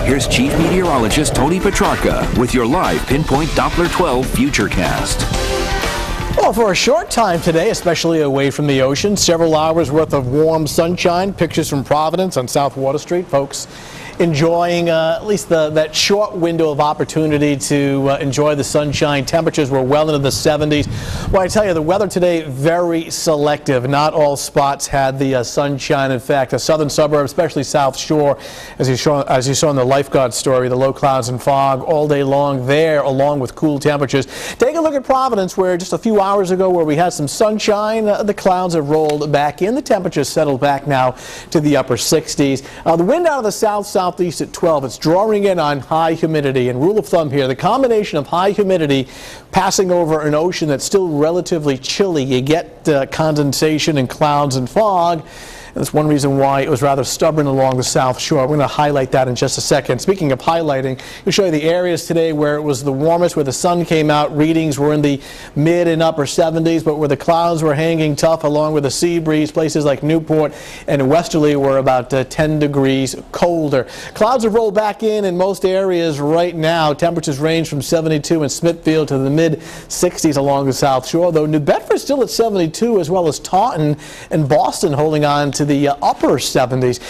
here's Chief Meteorologist Tony Petrarca with your live Pinpoint Doppler 12 Futurecast. Well, for a short time today, especially away from the ocean, several hours worth of warm sunshine. Pictures from Providence on South Water Street. Folks enjoying at least that short window of opportunity to enjoy the sunshine. Temperatures were well into the 70s. Well, I tell you, the weather today very selective. Not all spots had the sunshine. In fact, the southern suburbs, especially South Shore, as you saw in the lifeguard story, the low clouds and fog all day long there, along with cool temperatures. Take a look at Providence, where just a few hours ago, where we had some sunshine, the clouds have rolled back in. The temperatures settled back now to the upper 60s. The wind out of the southeast at 12. It's drawing in on high humidity. And rule of thumb here, the combination of high humidity passing over an ocean that's still relatively chilly, you get condensation and clouds and fog. That's one reason why it was rather stubborn along the South Shore. We're going to highlight that in just a second. Speaking of highlighting, we'll show you the areas today where it was the warmest, where the sun came out. Readings were in the mid and upper 70s, but where the clouds were hanging tough along with the sea breeze. Places like Newport and Westerly were about 10 degrees colder. Clouds have rolled back in most areas right now. Temperatures range from 72 in Smithfield to the mid 60s along the South Shore, though New Bedford still at 72, as well as Taunton and Boston holding on to the upper 70s.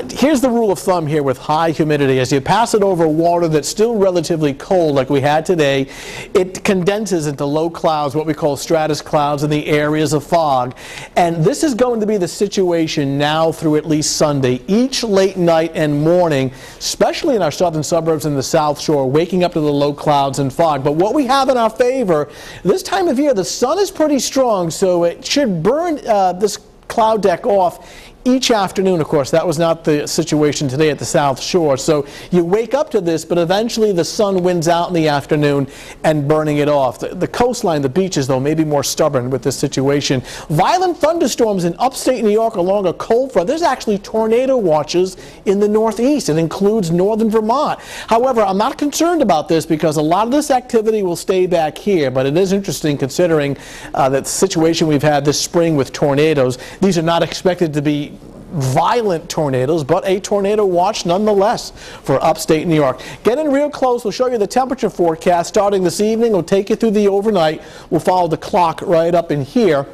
Here's the rule of thumb here with high humidity. As you pass it over water that's still relatively cold like we had today, it condenses into low clouds, what we call stratus clouds, in the areas of fog. And this is going to be the situation now through at least Sunday. Each late night and morning, especially in our southern suburbs and the South Shore, waking up to the low clouds and fog. But what we have in our favor, this time of year, the sun is pretty strong, so it should burn this cloud deck off each afternoon. Of course, that was not the situation today at the South Shore. So you wake up to this, but eventually the sun wins out in the afternoon and burning it off. The coastline, the beaches, though, may be more stubborn with this situation. Violent thunderstorms in upstate New York along a cold front. There's actually tornado watches in the northeast. It includes northern Vermont. However, I'm not concerned about this because a lot of this activity will stay back here, but it is interesting considering that situation we've had this spring with tornadoes. These are not expected to be violent tornadoes, but a tornado watch nonetheless for upstate New York. Get in real close. We'll show you the temperature forecast starting this evening. We'll take you through the overnight. We'll follow the clock right up in here.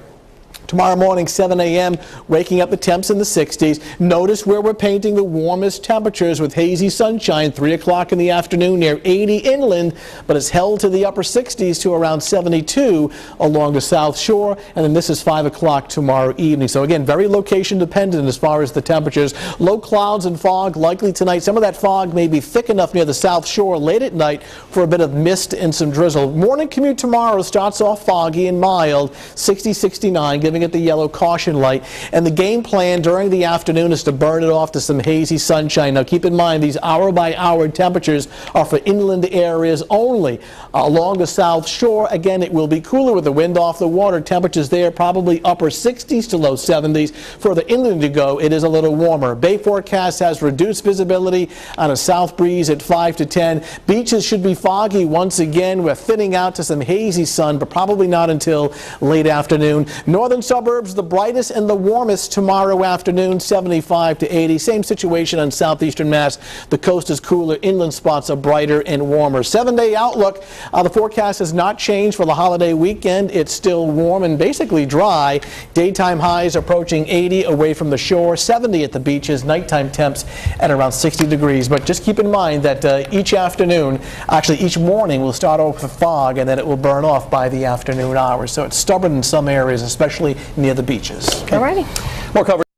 Tomorrow morning, 7 a.m., waking up the temps in the 60s. Notice where we're painting the warmest temperatures with hazy sunshine, 3 o'clock in the afternoon near 80 inland, but it's held to the upper 60s to around 72 along the South Shore. And then this is 5 o'clock tomorrow evening. So again, very location dependent as far as the temperatures. Low clouds and fog likely tonight. Some of that fog may be thick enough near the South Shore late at night for a bit of mist and some drizzle. Morning commute tomorrow starts off foggy and mild, 60-69, giving it the yellow caution light. And the game plan during the afternoon is to burn it off to some hazy sunshine. Now keep in mind, these hour-by-hour temperatures are for inland areas only. Along the South Shore, again, it will be cooler with the wind off the water. Temperatures there probably upper 60s to low 70s. Further inland to go, it is a little warmer. Bay forecast has reduced visibility on a south breeze at 5 to 10. Beaches should be foggy once again. We're thinning out to some hazy sun, but probably not until late afternoon. Northern suburbs, the brightest and the warmest tomorrow afternoon, 75 to 80. Same situation on southeastern Mass. The coast is cooler. Inland spots are brighter and warmer. 7-day outlook. The forecast has not changed for the holiday weekend. It's still warm and basically dry. Daytime highs approaching 80 away from the shore, 70 at the beaches. Nighttime temps at around 60 degrees. But just keep in mind that each afternoon, actually each morning, will start off with fog and then it will burn off by the afternoon hours. So it's stubborn in some areas, especially near the beaches. Alrighty. More coverage.